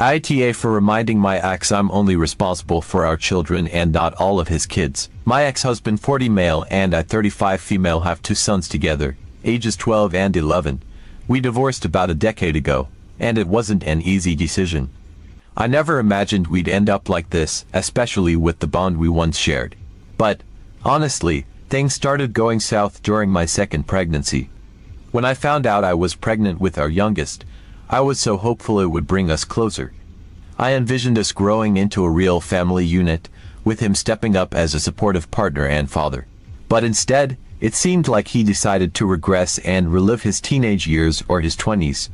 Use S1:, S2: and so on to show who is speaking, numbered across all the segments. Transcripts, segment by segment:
S1: AITA for reminding my ex I'm only responsible for our children and not all of his kids. My ex-husband, 40 male and I 35 female, have 2 sons together, ages 12 and 11. We divorced about a decade ago, and it wasn't an easy decision. I never imagined we'd end up like this, especially with the bond we once shared. But, honestly, things started going south during my second pregnancy. When I found out I was pregnant with our youngest, I was so hopeful it would bring us closer. I envisioned us growing into a real family unit, with him stepping up as a supportive partner and father. But instead, it seemed like he decided to regress and relive his teenage years or his 20s.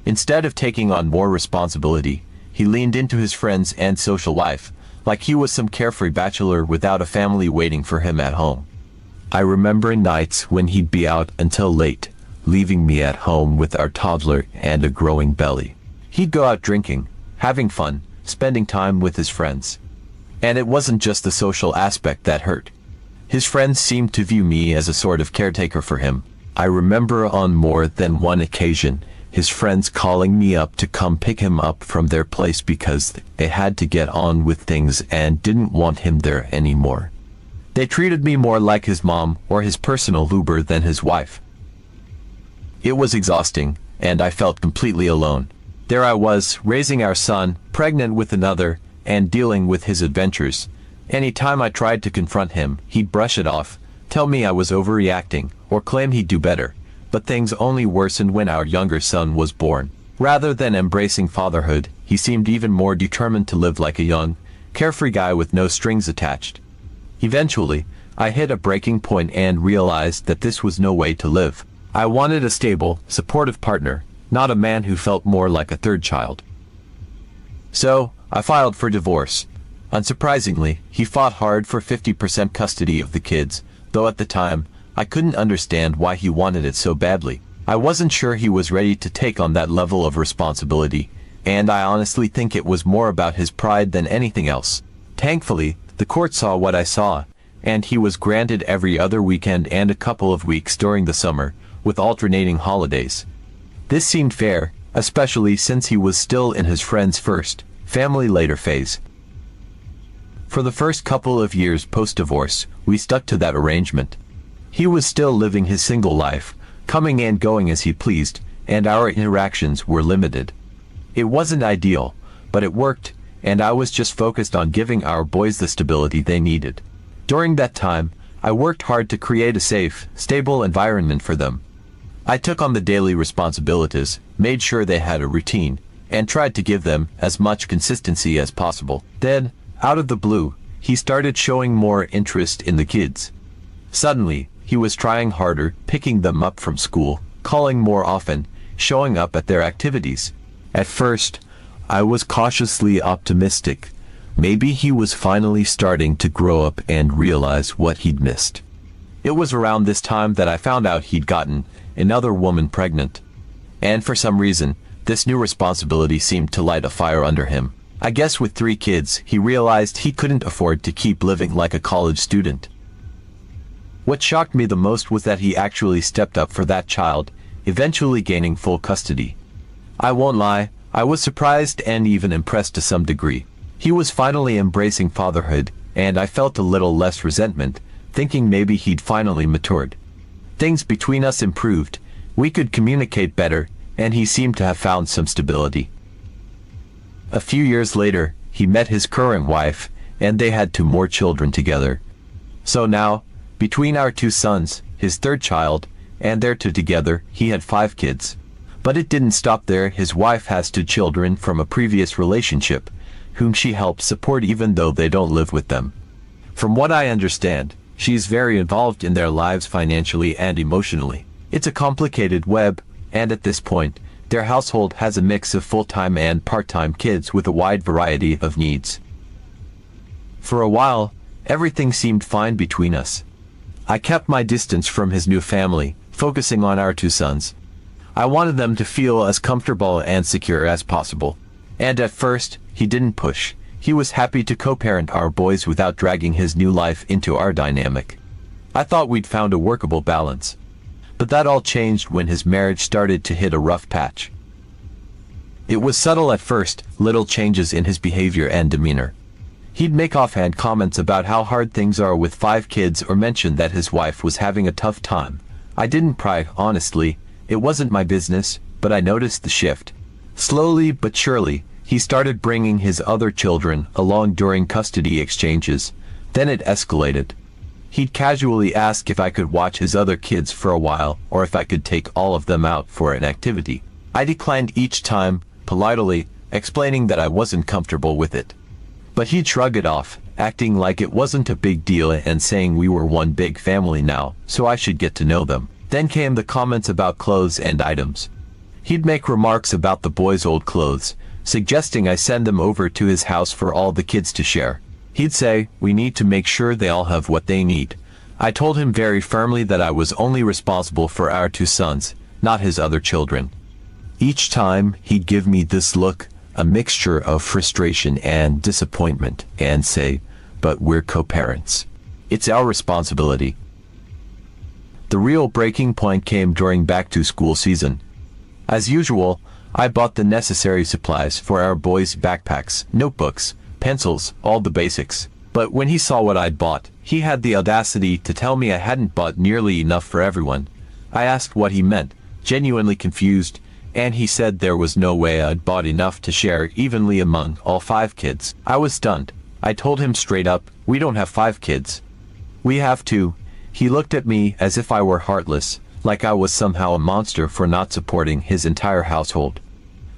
S1: Instead of taking on more responsibility, he leaned into his friends and social life, like he was some carefree bachelor without a family waiting for him at home. I remember nights when he'd be out until late, leaving me at home with our toddler and a growing belly. He'd go out drinking, having fun, spending time with his friends. And it wasn't just the social aspect that hurt. His friends seemed to view me as a sort of caretaker for him. I remember on more than one occasion, his friends calling me up to come pick him up from their place because they had to get on with things and didn't want him there anymore. They treated me more like his mom or his personal Uber than his wife. It was exhausting, and I felt completely alone. There I was, raising our son, pregnant with another, and dealing with his adventures. Any time I tried to confront him, he'd brush it off, tell me I was overreacting, or claim he'd do better. But things only worsened when our younger son was born. Rather than embracing fatherhood, he seemed even more determined to live like a young, carefree guy with no strings attached. Eventually, I hit a breaking point and realized that this was no way to live. I wanted a stable, supportive partner, not a man who felt more like a third child. So, I filed for divorce. Unsurprisingly, he fought hard for 50% custody of the kids, though at the time, I couldn't understand why he wanted it so badly. I wasn't sure he was ready to take on that level of responsibility, and I honestly think it was more about his pride than anything else. Thankfully, the court saw what I saw, and he was granted every other weekend and a couple of weeks during the summer, with alternating holidays. This seemed fair, especially since he was still in his friend's first, family later phase. For the first couple of years post-divorce, we stuck to that arrangement. He was still living his single life, coming and going as he pleased, and our interactions were limited. It wasn't ideal, but it worked, and I was just focused on giving our boys the stability they needed. During that time, I worked hard to create a safe, stable environment for them. I took on the daily responsibilities, made sure they had a routine, and tried to give them as much consistency as possible. Then, out of the blue, he started showing more interest in the kids. Suddenly, he was trying harder, picking them up from school, calling more often, showing up at their activities. At first, I was cautiously optimistic. Maybe he was finally starting to grow up and realize what he'd missed. It was around this time that I found out he'd gotten another woman pregnant. And for some reason, this new responsibility seemed to light a fire under him. I guess with 3 kids, he realized he couldn't afford to keep living like a college student. What shocked me the most was that he actually stepped up for that child, eventually gaining full custody. I won't lie, I was surprised and even impressed to some degree. He was finally embracing fatherhood, and I felt a little less resentment, thinking maybe he'd finally matured. Things between us improved, we could communicate better, and he seemed to have found some stability. A few years later, he met his current wife, and they had 2 more children together. So now, between our 2 sons, his 3rd child, and their 2 together, he had 5 kids. But it didn't stop there. His wife has 2 children from a previous relationship, whom she helps support even though they don't live with them. From what I understand, she's very involved in their lives financially and emotionally. It's a complicated web, and at this point, their household has a mix of full-time and part-time kids with a wide variety of needs. For a while, everything seemed fine between us. I kept my distance from his new family, focusing on our 2 sons. I wanted them to feel as comfortable and secure as possible. And at first, he didn't push. He was happy to co-parent our boys without dragging his new life into our dynamic. I thought we'd found a workable balance. But that all changed when his marriage started to hit a rough patch. It was subtle at first, little changes in his behavior and demeanor. He'd make offhand comments about how hard things are with 5 kids or mention that his wife was having a tough time. I didn't pry, honestly. It wasn't my business, but I noticed the shift. Slowly but surely, he started bringing his other children along during custody exchanges. Then it escalated. He'd casually ask if I could watch his other kids for a while, or if I could take all of them out for an activity. I declined each time, politely, explaining that I wasn't comfortable with it. But he'd shrug it off, acting like it wasn't a big deal and saying we were one big family now, so I should get to know them. Then came the comments about clothes and items. He'd make remarks about the boys' old clothes, suggesting I send them over to his house for all the kids to share. He'd say, we need to make sure they all have what they need. I told him very firmly that I was only responsible for our 2 sons, not his other children. Each time, he'd give me this look, a mixture of frustration and disappointment, and say, but we're co-parents. It's our responsibility. The real breaking point came during back-to-school season. As usual, I bought the necessary supplies for our boys' backpacks, notebooks, pencils, all the basics. But when he saw what I'd bought, he had the audacity to tell me I hadn't bought nearly enough for everyone. I asked what he meant, genuinely confused, and he said there was no way I'd bought enough to share evenly among all 5 kids. I was stunned. I told him straight up, we don't have 5 kids. We have 2. He looked at me as if I were heartless, like I was somehow a monster for not supporting his entire household.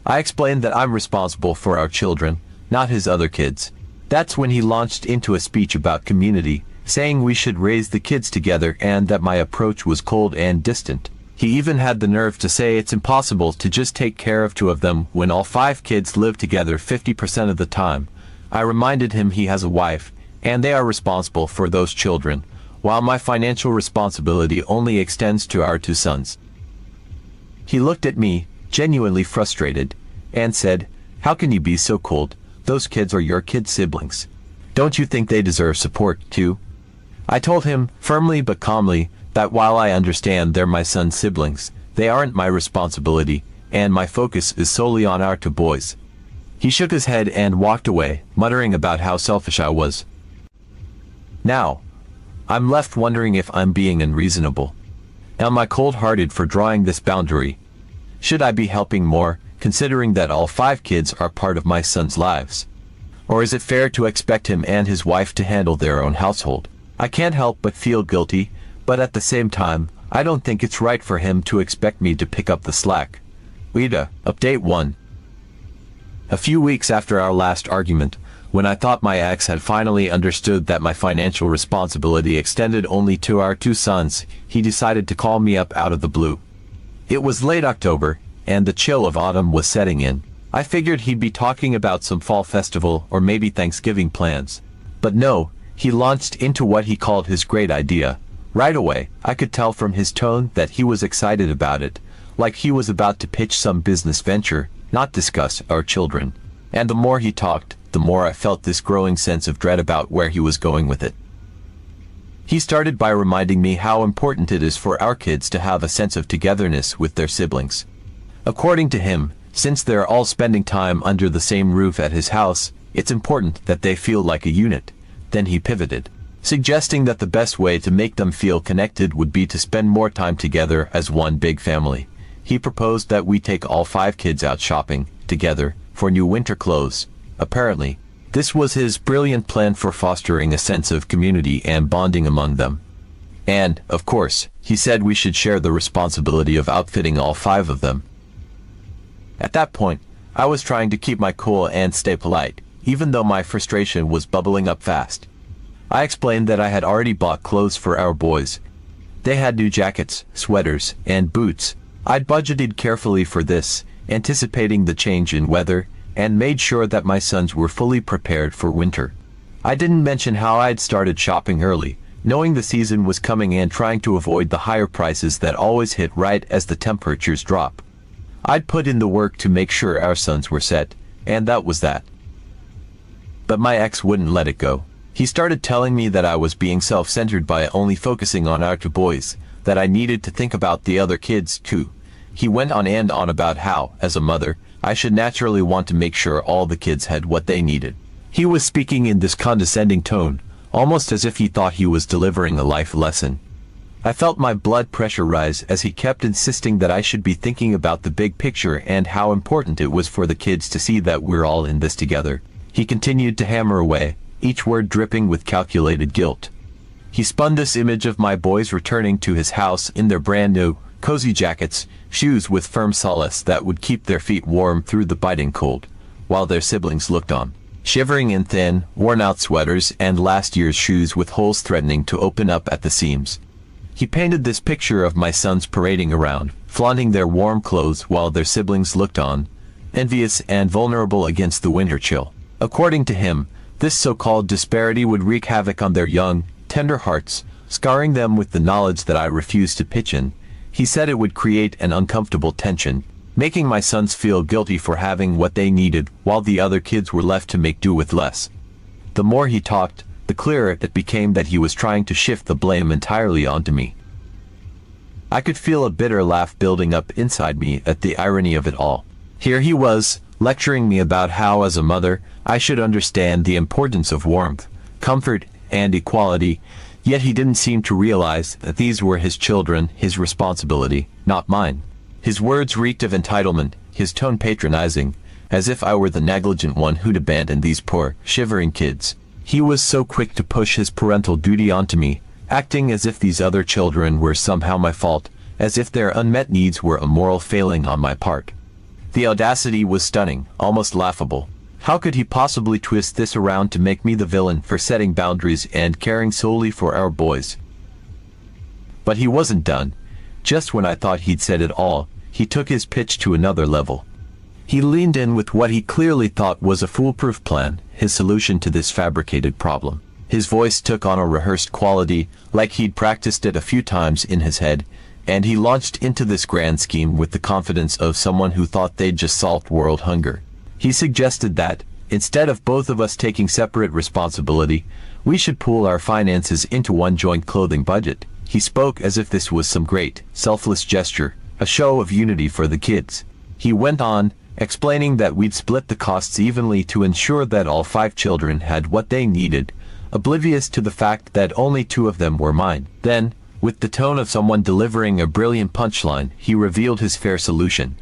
S1: I explained that I'm responsible for our children, not his other kids. That's when he launched into a speech about community, saying we should raise the kids together and that my approach was cold and distant. He even had the nerve to say it's impossible to just take care of 2 of them when all 5 kids live together 50% of the time. I reminded him he has a wife, and they are responsible for those children, while my financial responsibility only extends to our 2 sons. He looked at me, genuinely frustrated, and said, how can you be so cold? Those kids are your kid siblings. Don't you think they deserve support, too? I told him, firmly but calmly, that while I understand they're my son's siblings, they aren't my responsibility, and my focus is solely on our 2 boys. He shook his head and walked away, muttering about how selfish I was. Now, I'm left wondering if I'm being unreasonable. Am I cold-hearted for drawing this boundary? Should I be helping more, considering that all 5 kids are part of my son's lives? Or is it fair to expect him and his wife to handle their own household? I can't help but feel guilty, but at the same time, I don't think it's right for him to expect me to pick up the slack. AITA, Update 1. A few weeks after our last argument, when I thought my ex had finally understood that my financial responsibility extended only to our 2 sons, he decided to call me up out of the blue. It was late October, and the chill of autumn was setting in. I figured he'd be talking about some fall festival or maybe Thanksgiving plans. But no, he launched into what he called his great idea. Right away, I could tell from his tone that he was excited about it, like he was about to pitch some business venture, not discuss our children. And the more he talked, the more I felt this growing sense of dread about where he was going with it. He started by reminding me how important it is for our kids to have a sense of togetherness with their siblings. According to him, since they're all spending time under the same roof at his house, it's important that they feel like a unit. Then he pivoted, suggesting that the best way to make them feel connected would be to spend more time together as one big family. He proposed that we take all 5 kids out shopping, together, for new winter clothes. Apparently, this was his brilliant plan for fostering a sense of community and bonding among them. And, of course, he said we should share the responsibility of outfitting all 5 of them. At that point, I was trying to keep my cool and stay polite, even though my frustration was bubbling up fast. I explained that I had already bought clothes for our boys. They had new jackets, sweaters, and boots. I'd budgeted carefully for this, anticipating the change in weather, and made sure that my sons were fully prepared for winter. I didn't mention how I'd started shopping early, knowing the season was coming and trying to avoid the higher prices that always hit right as the temperatures drop. I'd put in the work to make sure our sons were set, and that was that. But my ex wouldn't let it go. He started telling me that I was being self-centered by only focusing on our 2 boys, that I needed to think about the other kids too. He went on and on about how, as a mother, I should naturally want to make sure all the kids had what they needed. He was speaking in this condescending tone, almost as if he thought he was delivering a life lesson. I felt my blood pressure rise as he kept insisting that I should be thinking about the big picture and how important it was for the kids to see that we're all in this together. He continued to hammer away, each word dripping with calculated guilt. He spun this image of my boys returning to his house in their brand new, cozy jackets, shoes with firm soles that would keep their feet warm through the biting cold, while their siblings looked on, shivering in thin, worn-out sweaters and last year's shoes with holes threatening to open up at the seams. He painted this picture of my sons parading around, flaunting their warm clothes while their siblings looked on, envious and vulnerable against the winter chill. According to him, this so-called disparity would wreak havoc on their young, tender hearts, scarring them with the knowledge that I refused to pitch in. He said it would create an uncomfortable tension, making my sons feel guilty for having what they needed while the other kids were left to make do with less. The more he talked, the clearer it became that he was trying to shift the blame entirely onto me. I could feel a bitter laugh building up inside me at the irony of it all. Here he was, lecturing me about how, as a mother, I should understand the importance of warmth, comfort, and equality, yet he didn't seem to realize that these were his children, his responsibility, not mine. His words reeked of entitlement, his tone patronizing, as if I were the negligent one who'd abandoned these poor, shivering kids. He was so quick to push his parental duty onto me, acting as if these other children were somehow my fault, as if their unmet needs were a moral failing on my part. The audacity was stunning, almost laughable. How could he possibly twist this around to make me the villain for setting boundaries and caring solely for our boys? But he wasn't done. Just when I thought he'd said it all, he took his pitch to another level. He leaned in with what he clearly thought was a foolproof plan, his solution to this fabricated problem. His voice took on a rehearsed quality, like he'd practiced it a few times in his head, and he launched into this grand scheme with the confidence of someone who thought they'd just solved world hunger. He suggested that, instead of both of us taking separate responsibility, we should pool our finances into one joint clothing budget. He spoke as if this was some great, selfless gesture, a show of unity for the kids. He went on, explaining that we'd split the costs evenly to ensure that all 5 children had what they needed, oblivious to the fact that only 2 of them were mine. Then, with the tone of someone delivering a brilliant punchline, he revealed his fair solution.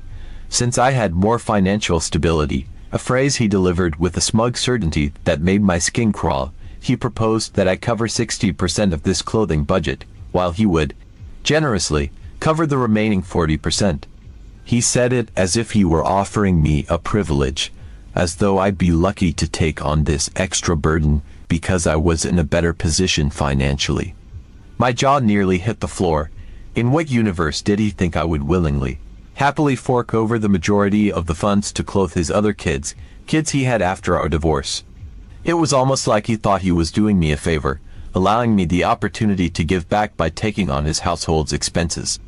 S1: Since I had more financial stability, a phrase he delivered with a smug certainty that made my skin crawl, he proposed that I cover 60% of this clothing budget, while he would, generously, cover the remaining 40%. He said it as if he were offering me a privilege, as though I'd be lucky to take on this extra burden because I was in a better position financially. My jaw nearly hit the floor. In what universe did he think I would willingly, happily fork over the majority of the funds to clothe his other kids he had after our divorce? It was almost like he thought he was doing me a favor, allowing me the opportunity to give back by taking on his household's expenses.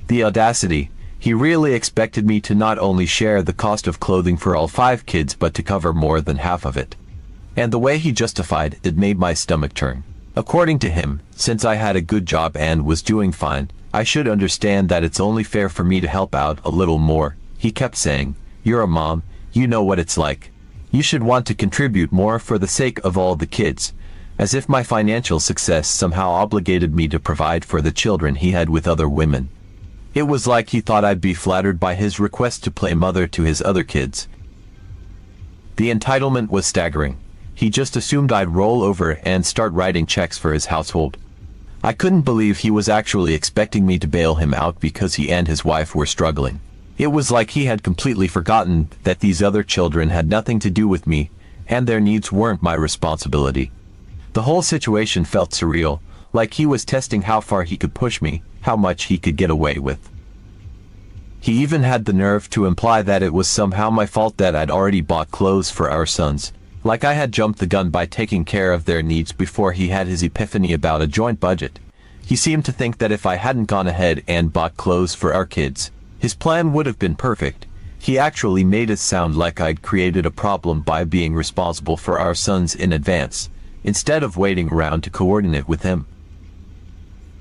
S1: The audacity! He really expected me to not only share the cost of clothing for all 5 kids but to cover more than half of it. And the way he justified it made my stomach turn. According to him, since I had a good job and was doing fine, I should understand that it's only fair for me to help out a little more. He kept saying, "You're a mom, you know what it's like. You should want to contribute more for the sake of all the kids," as if my financial success somehow obligated me to provide for the children he had with other women. It was like he thought I'd be flattered by his request to play mother to his other kids. The entitlement was staggering. He just assumed I'd roll over and start writing checks for his household. I couldn't believe he was actually expecting me to bail him out because he and his wife were struggling. It was like he had completely forgotten that these other children had nothing to do with me, and their needs weren't my responsibility. The whole situation felt surreal, like he was testing how far he could push me, how much he could get away with. He even had the nerve to imply that it was somehow my fault that I'd already bought clothes for our sons, like I had jumped the gun by taking care of their needs before he had his epiphany about a joint budget. He seemed to think that if I hadn't gone ahead and bought clothes for our kids, his plan would have been perfect. He actually made it sound like I'd created a problem by being responsible for our sons in advance, instead of waiting around to coordinate with him.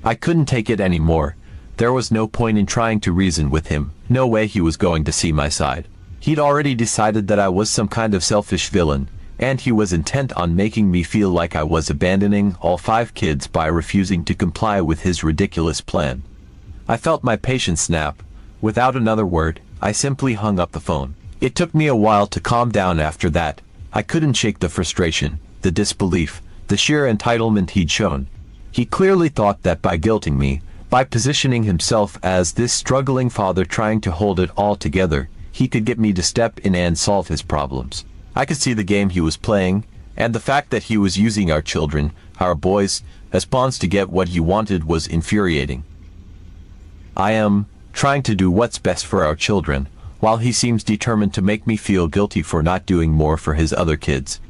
S1: I couldn't take it anymore. There was no point in trying to reason with him, no way he was going to see my side. He'd already decided that I was some kind of selfish villain, and he was intent on making me feel like I was abandoning all 5 kids by refusing to comply with his ridiculous plan. I felt my patience snap. Without another word, I simply hung up the phone. It took me a while to calm down after that. I couldn't shake the frustration, the disbelief, the sheer entitlement he'd shown. He clearly thought that by guilting me, by positioning himself as this struggling father trying to hold it all together, he could get me to step in and solve his problems. I could see the game he was playing, and the fact that he was using our children, our boys, as pawns to get what he wanted was infuriating. I am trying to do what's best for our children, while he seems determined to make me feel guilty for not doing more for his other kids.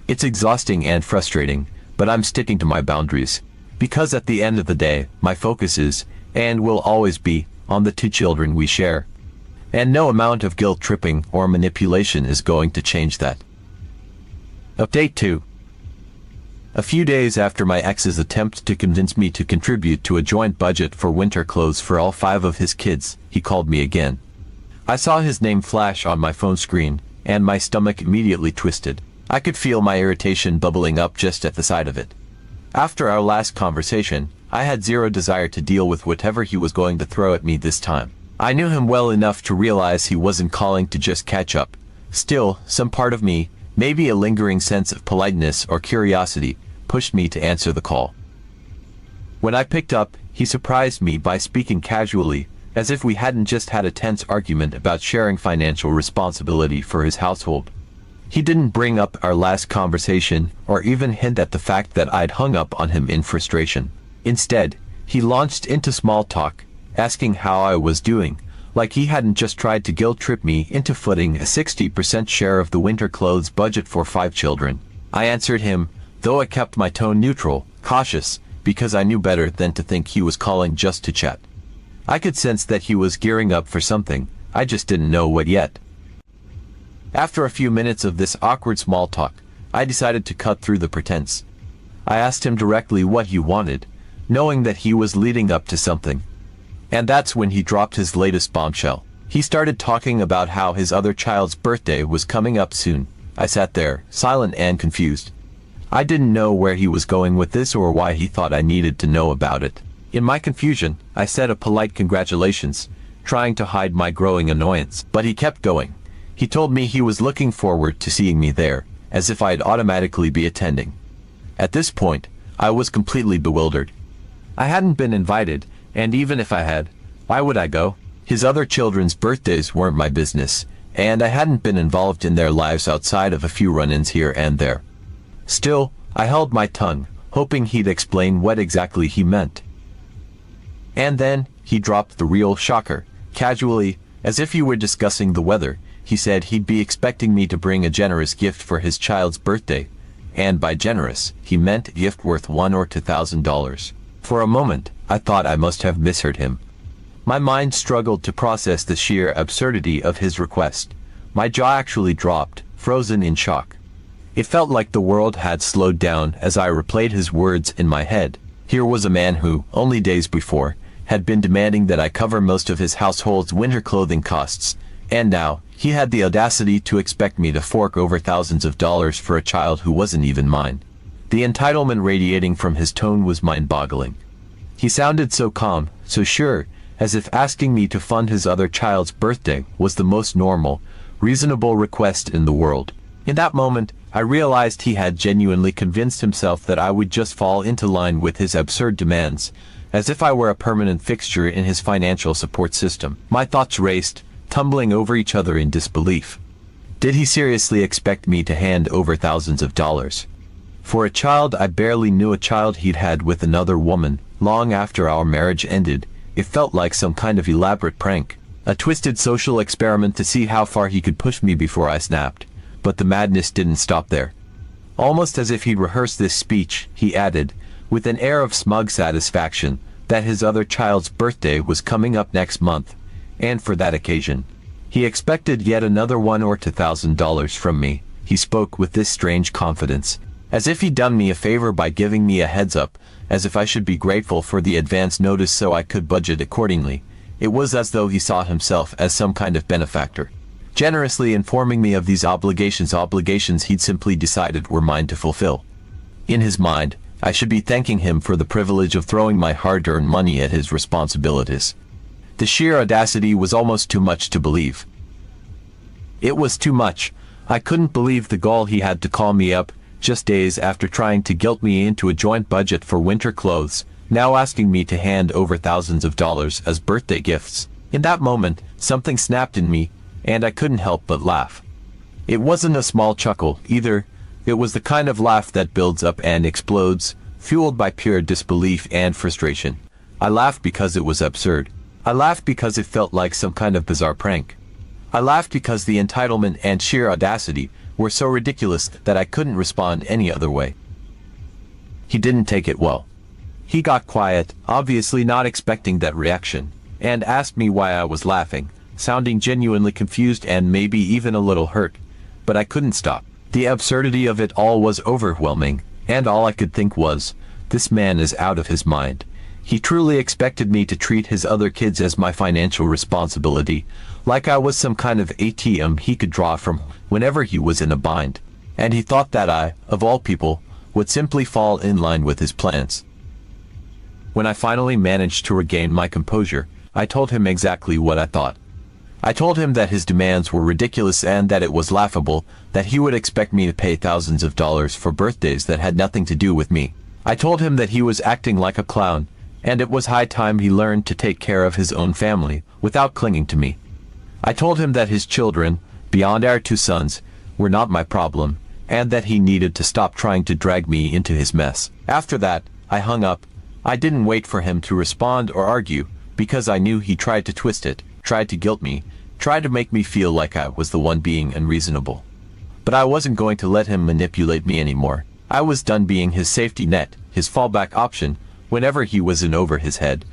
S1: It's exhausting and frustrating, but I'm sticking to my boundaries, because at the end of the day, my focus is, and will always be, on the 2 children we share. And no amount of guilt tripping or manipulation is going to change that. Update 2. A few days after my ex's attempt to convince me to contribute to a joint budget for winter clothes for all 5 of his kids, he called me again. I saw his name flash on my phone screen, and my stomach immediately twisted. I could feel my irritation bubbling up just at the sight of it. After our last conversation, I had zero desire to deal with whatever he was going to throw at me this time. I knew him well enough to realize he wasn't calling to just catch up. Still, some part of me, maybe a lingering sense of politeness or curiosity, pushed me to answer the call. When I picked up, he surprised me by speaking casually, as if we hadn't just had a tense argument about sharing financial responsibility for his household. He didn't bring up our last conversation or even hint at the fact that I'd hung up on him in frustration. Instead, he launched into small talk, asking how I was doing, like he hadn't just tried to guilt-trip me into footing a 60% share of the winter clothes budget for 5 children. I answered him, though I kept my tone neutral, cautious, because I knew better than to think he was calling just to chat. I could sense that he was gearing up for something, I just didn't know what yet. After a few minutes of this awkward small talk, I decided to cut through the pretense. I asked him directly what he wanted, knowing that he was leading up to something. And that's when he dropped his latest bombshell. He started talking about how his other child's birthday was coming up soon. I sat there, silent and confused. I didn't know where he was going with this or why he thought I needed to know about it. In my confusion, I said a polite congratulations, trying to hide my growing annoyance, but he kept going. He told me he was looking forward to seeing me there, as if I'd automatically be attending. At this point, I was completely bewildered. I hadn't been invited, and even if I had, why would I go? His other children's birthdays weren't my business, and I hadn't been involved in their lives outside of a few run-ins here and there. Still, I held my tongue, hoping he'd explain what exactly he meant. And then, he dropped the real shocker. Casually, as if he were discussing the weather, he said he'd be expecting me to bring a generous gift for his child's birthday. And by generous, he meant a gift worth $1,000 or $2,000. For a moment, I thought I must have misheard him. My mind struggled to process the sheer absurdity of his request. My jaw actually dropped, frozen in shock. It felt like the world had slowed down as I replayed his words in my head. Here was a man who, only days before, had been demanding that I cover most of his household's winter clothing costs, and now, he had the audacity to expect me to fork over thousands of dollars for a child who wasn't even mine. The entitlement radiating from his tone was mind-boggling. He sounded so calm, so sure, as if asking me to fund his other child's birthday was the most normal, reasonable request in the world. In that moment, I realized he had genuinely convinced himself that I would just fall into line with his absurd demands, as if I were a permanent fixture in his financial support system. My thoughts raced, tumbling over each other in disbelief. Did he seriously expect me to hand over thousands of dollars? For a child I barely knew, a child he'd had with another woman, long after our marriage ended, it felt like some kind of elaborate prank. A twisted social experiment to see how far he could push me before I snapped. But the madness didn't stop there. Almost as if he'd rehearsed this speech, he added, with an air of smug satisfaction, that his other child's birthday was coming up next month, and for that occasion, he expected yet another $1,000 or $2,000 from me. He spoke with this strange confidence, As if he'd done me a favor by giving me a heads up, as if I should be grateful for the advance notice so I could budget accordingly. It was as though he saw himself as some kind of benefactor, generously informing me of these obligations he'd simply decided were mine to fulfill. In his mind, I should be thanking him for the privilege of throwing my hard-earned money at his responsibilities. The sheer audacity was almost too much to believe. It was too much. I couldn't believe the gall he had to call me up, just days after trying to guilt me into a joint budget for winter clothes, now asking me to hand over thousands of dollars as birthday gifts. In that moment, something snapped in me, and I couldn't help but laugh. It wasn't a small chuckle, either. It was the kind of laugh that builds up and explodes, fueled by pure disbelief and frustration. I laughed because it was absurd. I laughed because it felt like some kind of bizarre prank. I laughed because the entitlement and sheer audacity were so ridiculous that I couldn't respond any other way. He didn't take it well. He got quiet, obviously not expecting that reaction, and asked me why I was laughing, sounding genuinely confused and maybe even a little hurt. But I couldn't stop. The absurdity of it all was overwhelming, and all I could think was, this man is out of his mind. He truly expected me to treat his other kids as my financial responsibility, like I was some kind of ATM he could draw from whenever he was in a bind. And he thought that I, of all people, would simply fall in line with his plans. When I finally managed to regain my composure, I told him exactly what I thought. I told him that his demands were ridiculous and that it was laughable that he would expect me to pay thousands of dollars for birthdays that had nothing to do with me. I told him that he was acting like a clown, and it was high time he learned to take care of his own family without clinging to me. I told him that his children, beyond our 2 sons, were not my problem, and that he needed to stop trying to drag me into his mess. After that, I hung up. I didn't wait for him to respond or argue, because I knew he tried to twist it, tried to guilt me, tried to make me feel like I was the one being unreasonable. But I wasn't going to let him manipulate me anymore. I was done being his safety net, his fallback option, whenever he was in over his head.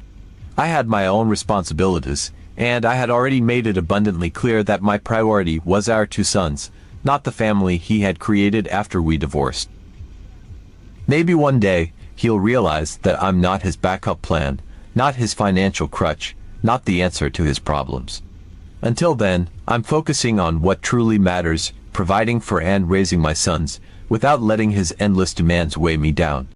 S1: I had my own responsibilities, and I had already made it abundantly clear that my priority was our 2 sons, not the family he had created after we divorced. Maybe one day, he'll realize that I'm not his backup plan, not his financial crutch, not the answer to his problems. Until then, I'm focusing on what truly matters, providing for and raising my sons, without letting his endless demands weigh me down.